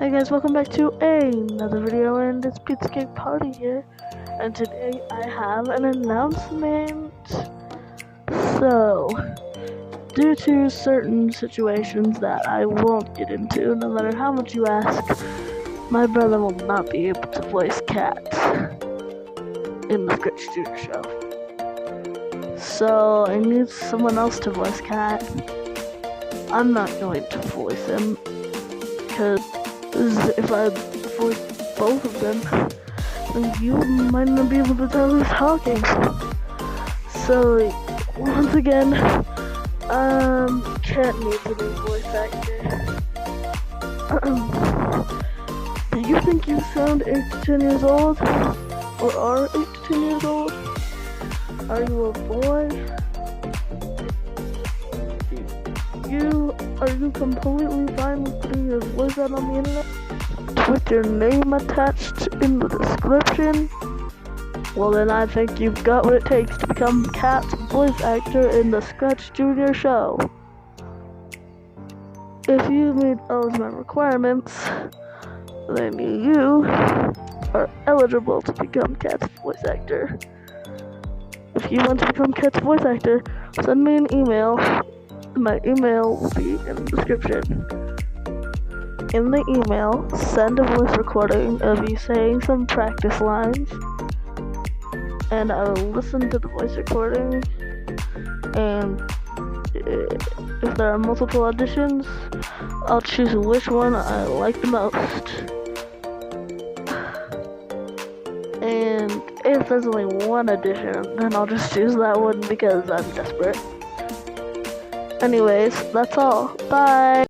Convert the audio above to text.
Hey guys, welcome back to another video, and it's Pizza Cake Party here. And today I have an announcement. So, due to certain situations that I won't get into, no matter how much you ask, my brother will not be able to voice Cat in the Scratch Junior show. So, I need someone else to voice Cat. I'm not going to voice him, because if I voice both of them, then you might not be able to tell who's talking. So, once again, Cat needs a new voice actor. Do you think you sound 8 to 10 years old? Or are 8 to 10 years old? Are you a boy? Are you completely fine with putting your voice out on the internet? With your name attached in the description? Well then I think you've got what it takes to become Cat's voice actor in the Scratch Junior show. If you meet all of my requirements, then you are eligible to become Cat's voice actor. If you want to become Cat's voice actor, send me an email. My email will be in the description. In the email, send a voice recording of you saying some practice lines, and I will listen to the voice recording, and if there are multiple auditions, I'll choose which one I like the most. And if there's only one audition, then I'll just choose that one because I'm desperate. Anyways, that's all. Bye!